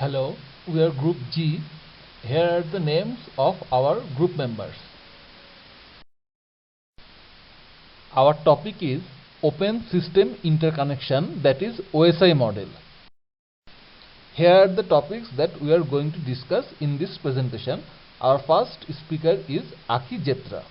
Hello, we are Group G. Here are the names of our group members. Our topic is Open System Interconnection, that is OSI model. Here are the topics that we are going to discuss in this presentation. Our first speaker is Aki Jetra.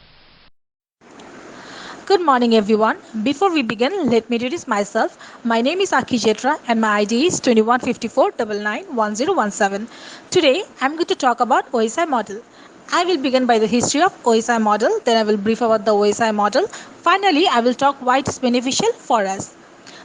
Good morning everyone. Before we begin, let me introduce myself. My name is Aki Jetra and my ID is 2154991017. Today I am going to talk about OSI model. I will begin by the history of OSI model, then I will brief about the OSI model. Finally, I will talk why it is beneficial for us.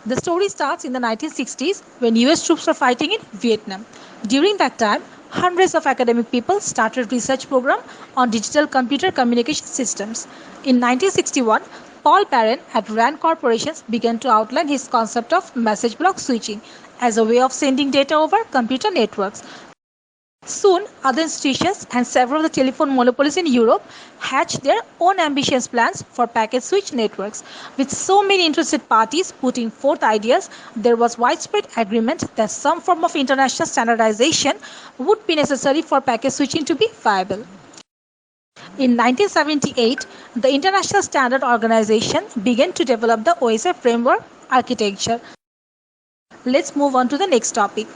The story starts in the 1960s when US troops were fighting in Vietnam. During that time, hundreds of academic people started research program on digital computer communication systems. In 1961, Paul Barron at RAND Corporations began to outline his concept of message block switching as a way of sending data over computer networks. Soon, other institutions and several of the telephone monopolies in Europe hatched their own ambitious plans for packet switch networks. With so many interested parties putting forth ideas, there was widespread agreement that some form of international standardization would be necessary for packet switching to be viable. In 1978, the International Standard Organization began to develop the OSI framework architecture. Let's move on to the next topic.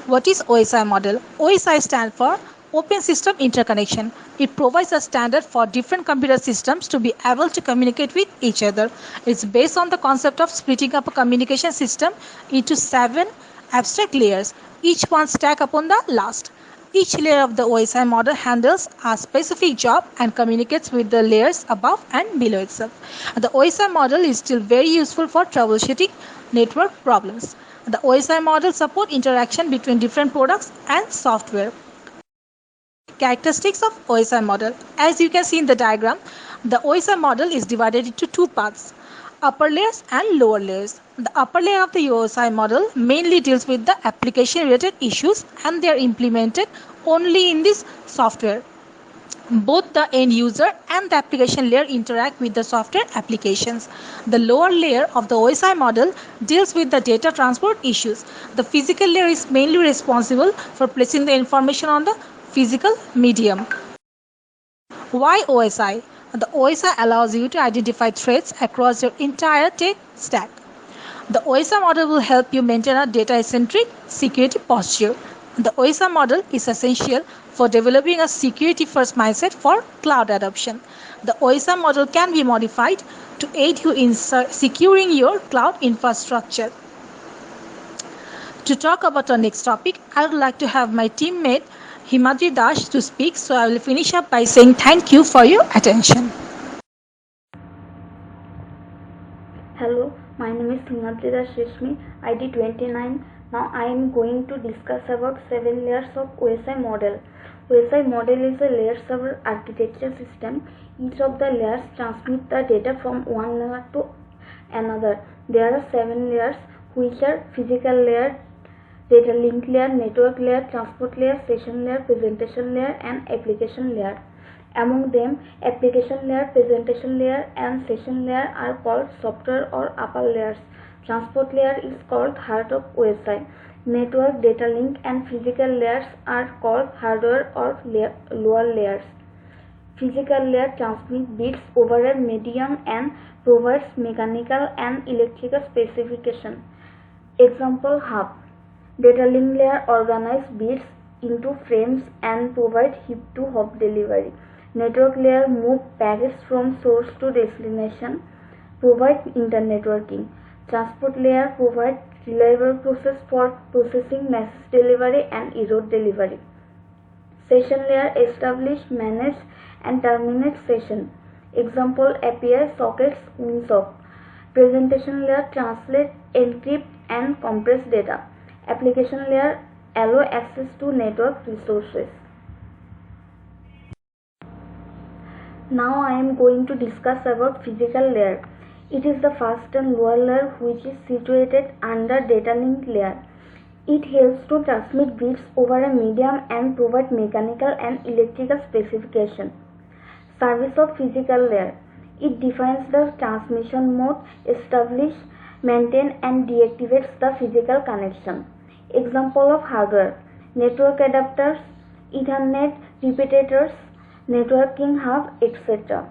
What is OSI model? OSI stands for Open System Interconnection. It provides a standard for different computer systems to be able to communicate with each other. It's based on the concept of splitting up a communication system into 7 abstract layers, each one stacked upon the last. Each layer of the OSI model handles a specific job and communicates with the layers above and below itself. The OSI model is still very useful for troubleshooting network problems. The OSI model supports interaction between different products and software. Characteristics of OSI model. As you can see in the diagram, the OSI model is divided into 2 parts, upper layers and lower layers. The upper layer of the OSI model mainly deals with the application related issues and they are implemented only in this software. Both the end user and the application layer interact with the software applications. The lower layer of the OSI model deals with the data transport issues. The physical layer is mainly responsible for placing the information on the physical medium. Why OSI? The OSI allows you to identify threats across your entire tech stack. The OSI model will help you maintain a data-centric security posture. The OSI model is essential for developing a security-first mindset for cloud adoption. The OSI model can be modified to aid you in securing your cloud infrastructure. To talk about our next topic, I would like to have my teammate Himadri Das to speak, so I will finish up by saying thank you for your attention. Hello, my name is Himadri Das Rishmi, ID 29. Now I am going to discuss about 7 layers of OSI model. OSI model is a layer server architecture system. Each of the layers transmit the data from one layer to another. There are 7 layers which are physical layer, data link layer, network layer, transport layer, session layer, presentation layer and application layer. Among them, application layer, presentation layer and session layer are called software or upper layers. Transport layer is called heart of OSI. Network, data link and physical layers are called hardware or lower layers. Physical layer transmits bits over a medium and provides mechanical and electrical specification. Example, hub. Data link layer organizes bits into frames and provides heap-to-hop delivery. Network layer moves packets from source to destination, provides internetworking. Transport layer provides reliable process for processing message delivery and error delivery. Session layer establishes, manages and terminates session. Example, API sockets, WinSock. Presentation layer translates, encrypts and compress data. Application layer allows access to network resources. Now I am going to discuss about physical layer. It is the first and lower layer which is situated under data link layer. It helps to transmit bits over a medium and provide mechanical and electrical specification. Service of physical layer. It defines the transmission mode, establishes, maintains and deactivates the physical connection. Example of hardware. network adapters, Ethernet repeaters, networking hub, etc.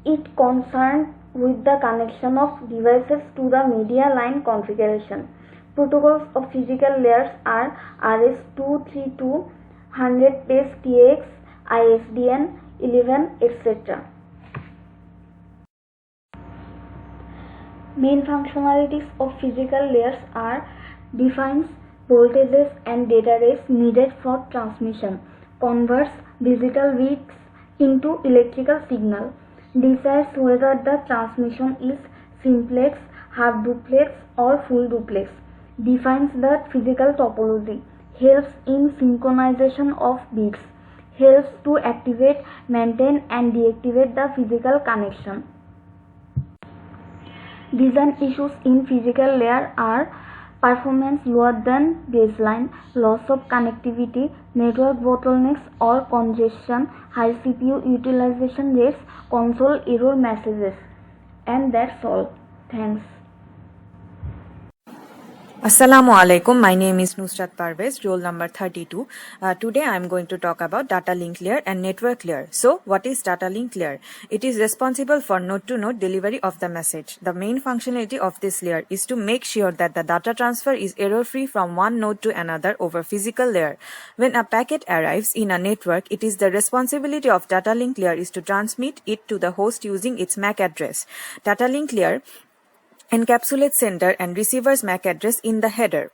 It concerned with the connection of devices to the media line configuration. Protocols of physical layers are RS-232, 100-TX, ISDN 11, etc. Main functionalities of physical layers are defines voltages and data rates needed for transmission, converts digital bits into electrical signal, decides whether the transmission is simplex, half duplex or full duplex, defines the physical topology, helps in synchronization of bits, helps to activate, maintain and deactivate the physical connection. Design issues in physical layer are performance lower than baseline, loss of connectivity, network bottlenecks or congestion, high CPU utilization rates, console error messages. And that's all. Thanks. Assalamu alaikum. My name is Nusrat Parvez, roll number 32. Today I am going to talk about data link layer and network layer. So, what is data link layer? It is responsible for node-to-node delivery of the message. The main functionality of this layer is to make sure that the data transfer is error-free from one node to another over physical layer. When a packet arrives in a network, it is the responsibility of data link layer is to transmit it to the host using its MAC address. Data link layer encapsulates sender and receiver's MAC address in the header.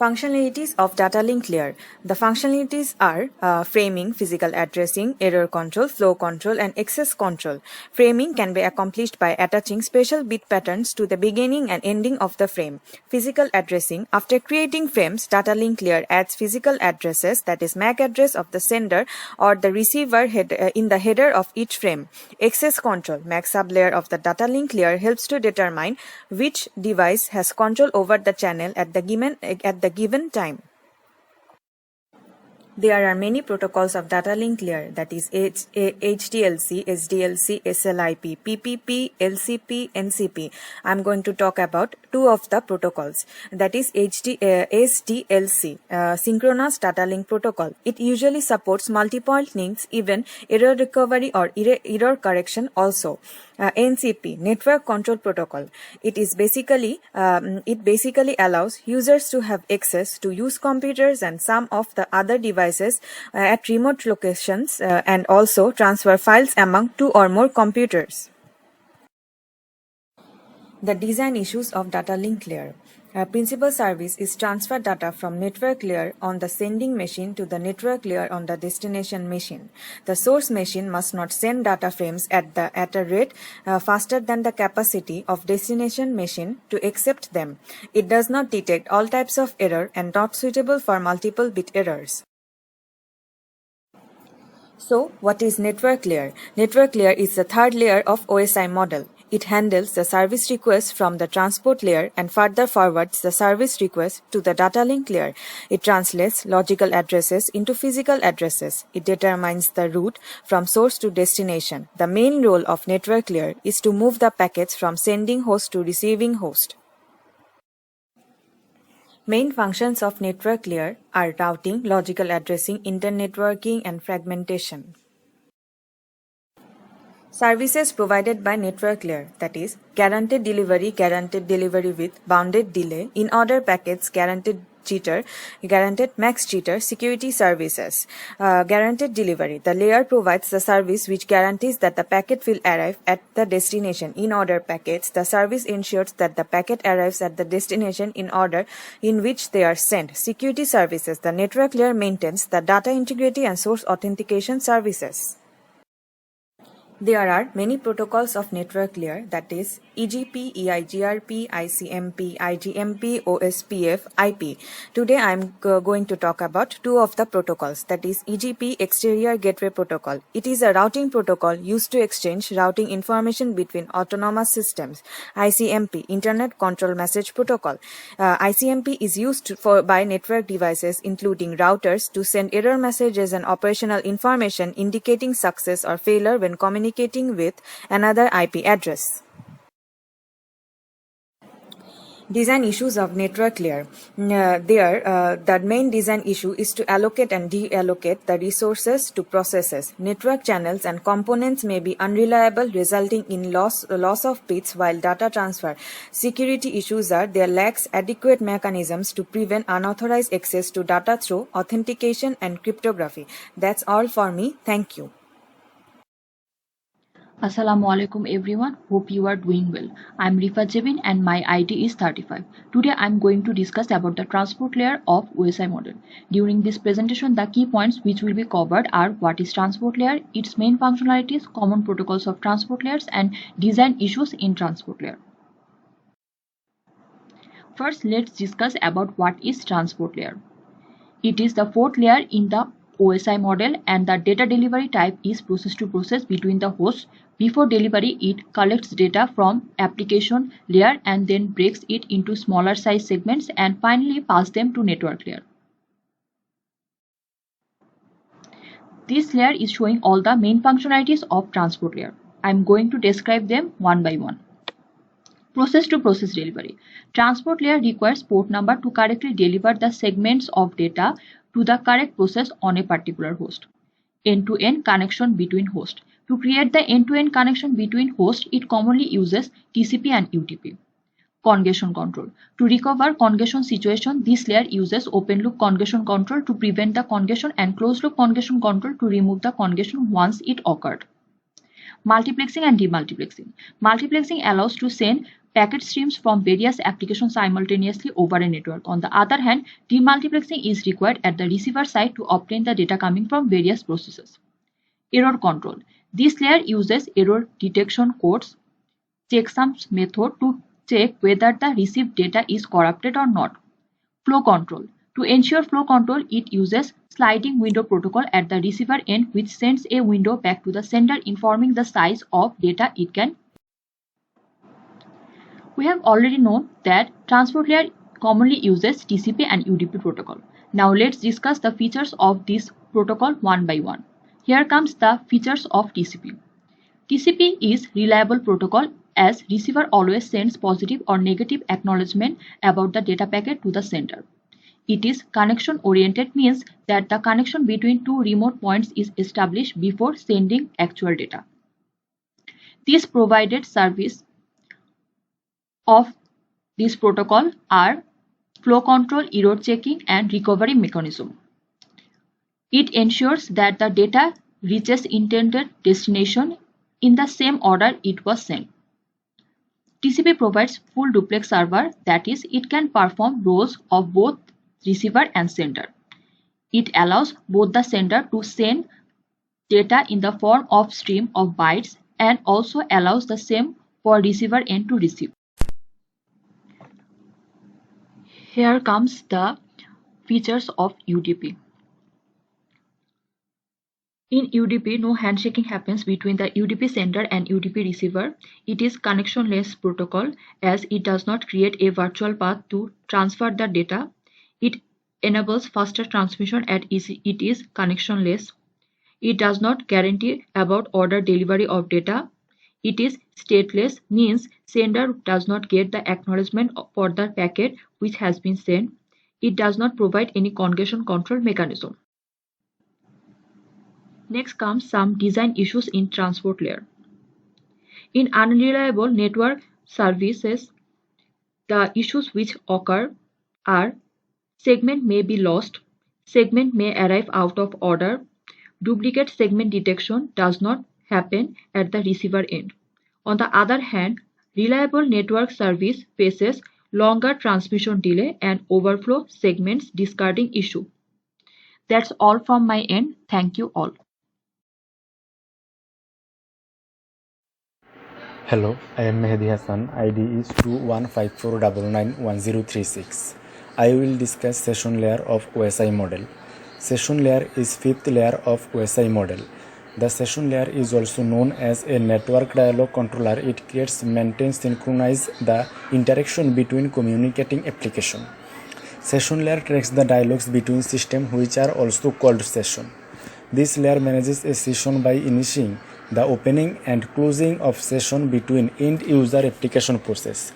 Functionalities of data link layer. The functionalities are framing, physical addressing, error control, flow control, and access control. Framing can be accomplished by attaching special bit patterns to the beginning and ending of the frame. Physical addressing. After creating frames, data link layer adds physical addresses, that is MAC address of the sender or the receiver in the header of each frame. Access control. MAC sublayer of the data link layer helps to determine which device has control over the channel at the given time. There are many protocols of data link layer, that is HDLC, SDLC, SLIP, PPP, LCP, NCP. I am going to talk about two of the protocols, that is SDLC, Synchronous Data Link Protocol. It usually supports multi-point links, even error recovery or error correction also. NCP, Network Control Protocol. It basically allows users to have access to use computers and some of the other devices at remote locations and also transfer files among two or more computers. The design issues of data link layer. Principal service is transfer data from network layer on the sending machine to the network layer on the destination machine. The source machine must not send data frames at a rate faster than the capacity of destination machine to accept them. It does not detect all types of error and not suitable for multiple bit errors. So, what is network layer? Network layer is the third layer of OSI model. It handles the service request from the transport layer and further forwards the service request to the data link layer. It translates logical addresses into physical addresses. It determines the route from source to destination. The main role of network layer is to move the packets from sending host to receiving host. Main functions of network layer are routing, logical addressing, internetworking, and fragmentation. Services provided by network layer, that is guaranteed delivery with bounded delay, in-order packets, guaranteed jitter, guaranteed max jitter, security services. Guaranteed delivery. The layer provides the service which guarantees that the packet will arrive at the destination. In-order packets. The service ensures that the packet arrives at the destination in order in which they are sent. Security services. The network layer maintains the data integrity and source authentication services. There are many protocols of network layer, that is EGP, EIGRP, ICMP, IGMP, OSPF, IP. Today I am going to talk about two of the protocols, that is EGP, Exterior Gateway Protocol. It is a routing protocol used to exchange routing information between autonomous systems. ICMP, Internet Control Message Protocol. ICMP is used by network devices including routers to send error messages and operational information indicating success or failure when communicating with another IP address. Design issues of network layer. The main design issue is to allocate and deallocate the resources to processes. Network channels and components may be unreliable, resulting in loss of bits while data transfer. Security issues are there lacks adequate mechanisms to prevent unauthorized access to data through authentication and cryptography. That's all for me. Thank you. Assalamu alaikum everyone, hope you are doing well. I am Rifa Jebin and my ID is 35. Today I am going to discuss about the transport layer of OSI model. During this presentation, the key points which will be covered are what is transport layer, its main functionalities, common protocols of transport layers and design issues in transport layer. First, let's discuss about what is transport layer. It is the fourth layer in the OSI model and the data delivery type is process to process between the hosts. Before delivery, it collects data from application layer and then breaks it into smaller size segments and finally pass them to network layer. This layer is showing all the main functionalities of transport layer. I am going to describe them one by one. Process to process delivery. Transport layer requires port number to correctly deliver the segments of data to the correct process on a particular host. End-to-end connection between hosts. To create the end-to-end connection between hosts, it commonly uses TCP and UDP. Congestion control. To recover congestion situation, this layer uses open-loop congestion control to prevent the congestion and closed-loop congestion control to remove the congestion once it occurred. Multiplexing and demultiplexing. Multiplexing allows to send packet streams from various applications simultaneously over a network. On the other hand, demultiplexing is required at the receiver side to obtain the data coming from various processes. Error control. This layer uses error detection codes, checksums method to check whether the received data is corrupted or not. Flow control. To ensure flow control, it uses sliding window protocol at the receiver end which sends a window back to the sender informing the size of data it can. We have already known that transport layer commonly uses TCP and UDP protocol. Now let's discuss the features of this protocol one by one. Here comes the features of TCP. TCP is reliable protocol as receiver always sends positive or negative acknowledgement about the data packet to the sender. It is connection oriented, means that the connection between two remote points is established before sending actual data. This provided service of this protocol are flow control, error checking and recovery mechanism. It ensures that the data reaches intended destination in the same order it was sent. TCP provides full duplex server, that is, it can perform roles of both receiver and sender. It allows both the sender to send data in the form of stream of bytes and also allows the same for receiver end to receive. Here comes the features of UDP. In UDP, no handshaking happens between the UDP sender and UDP receiver. It is connectionless protocol as it does not create a virtual path to transfer the data. It enables faster transmission as it is connectionless. It does not guarantee about order delivery of data. It is stateless, means sender does not get the acknowledgement for the packet which has been sent. It does not provide any congestion control mechanism. Next comes some design issues in transport layer. In unreliable network services, the issues which occur are segment may be lost, segment may arrive out of order, duplicate segment detection does not happen at the receiver end. On the other hand, reliable network service faces longer transmission delay and overflow segments discarding issue. That's all from my end. Thank you all. Hello, I am Mehdi Hassan. ID is 2154991036. I will discuss session layer of OSI model. Session layer is fifth layer of OSI model. The session layer is also known as a network dialog controller. It creates, maintains, synchronize the interaction between communicating application. Session layer tracks the dialogues between systems which are also called session. This layer manages a session by initiating the opening and closing of session between end user application process.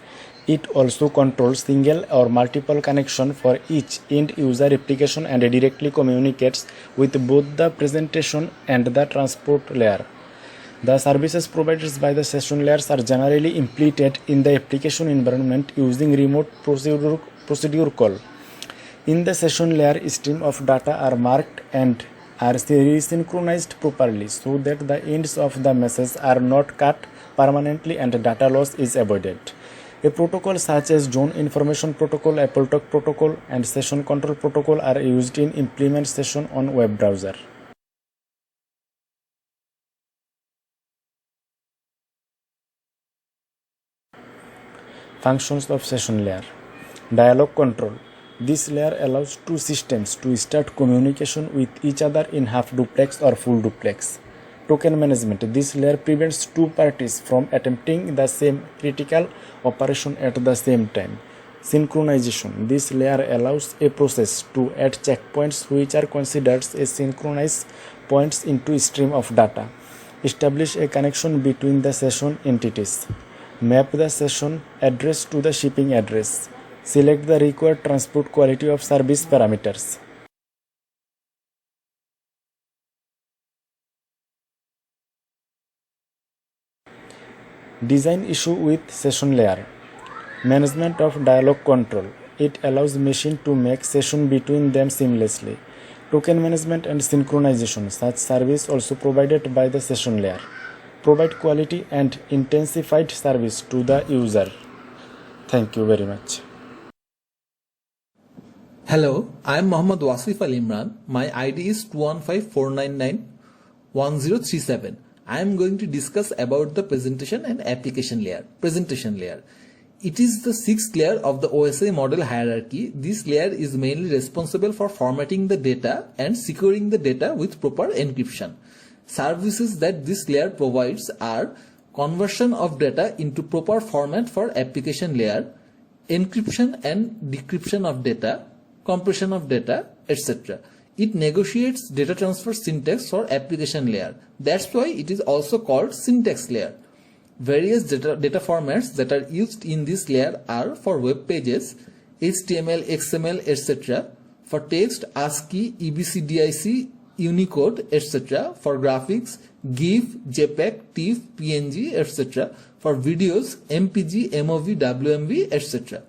It also controls single or multiple connection for each end user application and directly communicates with both the presentation and the transport layer. The services provided by the session layers are generally implemented in the application environment using remote procedure call. In the session layer, stream of data are marked and are synchronized properly so that the ends of the message are not cut permanently and data loss is avoided. A protocol such as Zone Information Protocol, AppleTalk Protocol, and Session Control Protocol are used in implement session on web browser. Functions of session layer. Dialog control. This layer allows two systems to start communication with each other in half duplex or full duplex. Token management. This layer prevents two parties from attempting the same critical operation at the same time. Synchronization. This layer allows a process to add checkpoints which are considered as synchronized points into a stream of data. Establish a connection between the session entities. Map the session address to the shipping address. Select the required transport quality of service parameters. Design issue with session layer. Management of dialog control. It allows machine to make session between them seamlessly. Token management and synchronization. Such service also provided by the session layer. Provide quality and intensified service to the user. Thank you very much. Hello, I am Mohammad Wasif Al Imran. My ID is 21549911037. I am going to discuss about the presentation and application layer. Presentation layer. It is the sixth layer of the OSI model hierarchy. This layer is mainly responsible for formatting the data and securing the data with proper encryption. Services that this layer provides are conversion of data into proper format for application layer, encryption and decryption of data, compression of data, etc. It negotiates data transfer syntax for application layer. That's why it is also called syntax layer. Various data formats that are used in this layer are for web pages, HTML, XML, etc. For text, ASCII, EBCDIC, Unicode, etc. For graphics, GIF, JPEG, TIFF, PNG, etc. For videos, MPG, MOV, WMV, etc.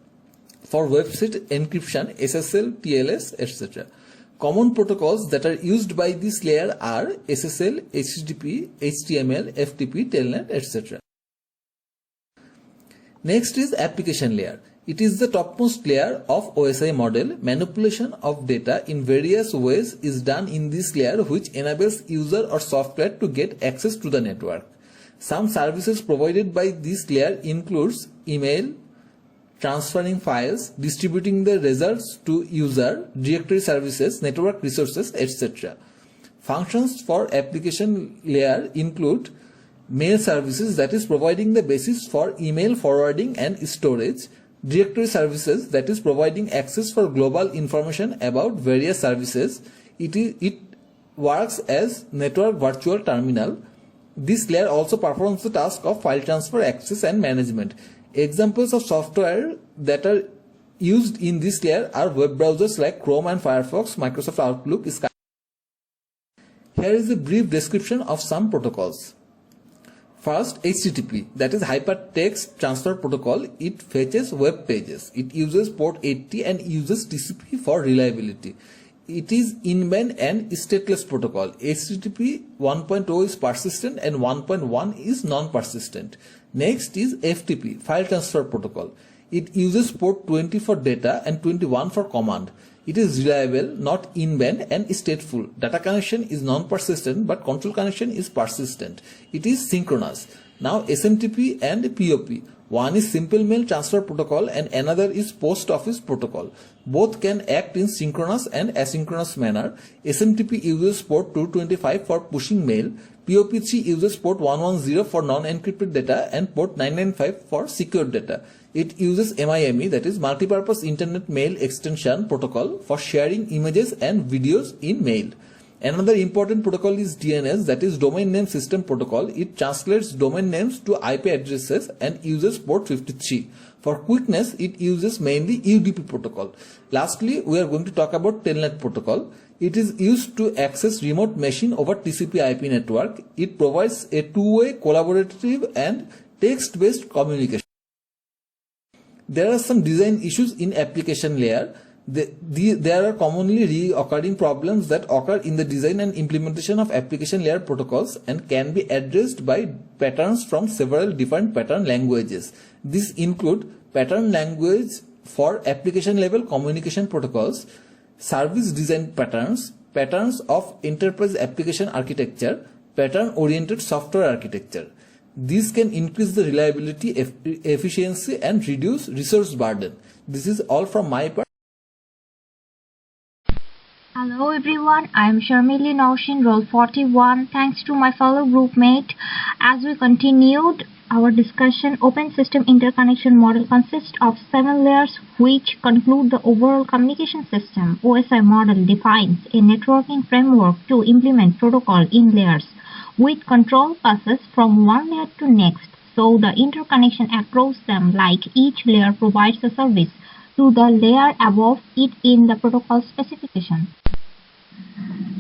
For website encryption, SSL, TLS, etc. Common protocols that are used by this layer are SSL, HTTP, HTML, FTP, Telnet, etc. Next is application layer. It is the topmost layer of OSI model. Manipulation of data in various ways is done in this layer, which enables user or software to get access to the network. Some services provided by this layer includes email, transferring files, distributing the results to user, directory services, network resources, etc. Functions for application layer include mail services, that is providing the basis for email forwarding and storage, directory services, that is providing access for global information about various services. It works as network virtual terminal. This layer also performs the task of file transfer, access and management. Examples of software that are used in this layer are web browsers like Chrome and Firefox, Microsoft Outlook, Skype. Here is a brief description of some protocols. First, HTTP, that is Hypertext Transfer Protocol. It fetches web pages. It uses port 80 and uses TCP for reliability. It is in-band and stateless protocol. HTTP 1.0 is persistent and 1.1 is non-persistent. Next is FTP, File Transfer Protocol. It uses port 20 for data and 21 for command. It is reliable, not in-band and stateful. Data connection is non-persistent but control connection is persistent. It is synchronous. Now SMTP and POP. One is Simple Mail Transfer Protocol and another is Post Office Protocol. Both can act in synchronous and asynchronous manner. SMTP uses port 225 for pushing mail. POP3 uses port 110 for non-encrypted data and port 995 for secured data. It uses MIME, that is Multipurpose Internet Mail Extension Protocol, for sharing images and videos in mail. Another important protocol is DNS, that is Domain Name System Protocol. It translates domain names to IP addresses and uses port 53. For quickness, it uses mainly UDP protocol. Lastly, we are going to talk about Telnet protocol. It is used to access remote machine over TCP/IP network. It provides a two-way collaborative and text-based communication. There are some design issues in application layer. There are commonly recurring problems that occur in the design and implementation of application layer protocols and can be addressed by patterns from several different pattern languages. These include pattern language for application level communication protocols, service design patterns, patterns of enterprise application architecture, pattern oriented software architecture. These can increase the reliability, efficiency and reduce resource burden. This is all from my part. Hello everyone, I am Sharmili Naushin, role 41. Thanks to my fellow groupmate. As we continued our discussion, Open System Interconnection Model consists of 7 layers which conclude the overall communication system. OSI model defines a networking framework to implement protocol in layers, with control passes from one layer to next, so the interconnection across them, like each layer provides a service to the layer above it in the protocol specification.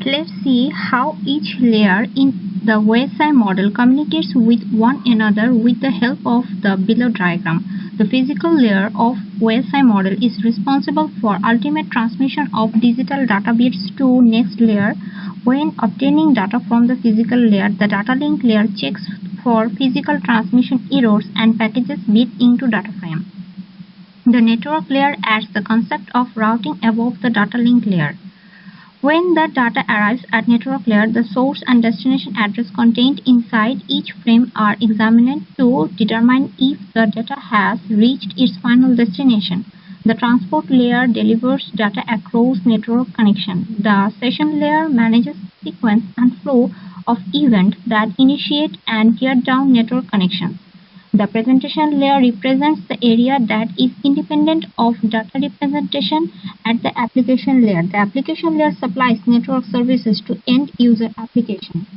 Let's see how each layer in the OSI model communicates with one another with the help of the below diagram. The physical layer of OSI model is responsible for ultimate transmission of digital data bits to next layer. When obtaining data from the physical layer, the data link layer checks for physical transmission errors and packages bit into data frame. The network layer adds the concept of routing above the data link layer. When the data arrives at network layer, the source and destination address contained inside each frame are examined to determine if the data has reached its final destination. The transport layer delivers data across network connection. The session layer manages sequence and flow of events that initiate and tear down network connections. The presentation layer represents the area that is independent of data representation at the application layer. The application layer supplies network services to end user application.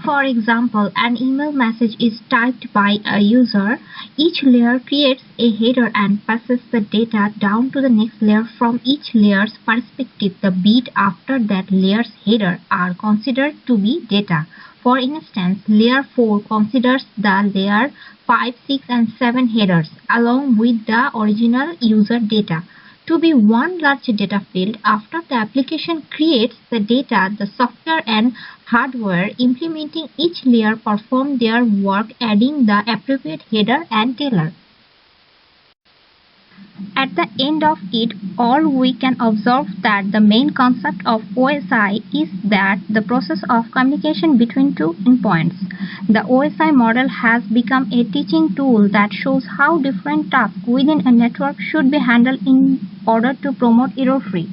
For example, an email message is typed by a user. Each layer creates a header and passes the data down to the next layer. From each layer's perspective, the bit after that layer's header are considered to be data. For instance, layer 4 considers the layer 5, 6 and 7 headers along with the original user data to be one large data field. After the application creates the data, the software and hardware implementing each layer perform their work, adding the appropriate header and tailor. At the end of it all, we can observe that the main concept of OSI is that the process of communication between two endpoints. The OSI model has become a teaching tool that shows how different tasks within a network should be handled in order to promote error-free.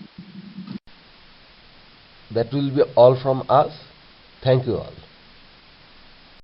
That will be all from us. Thank you all.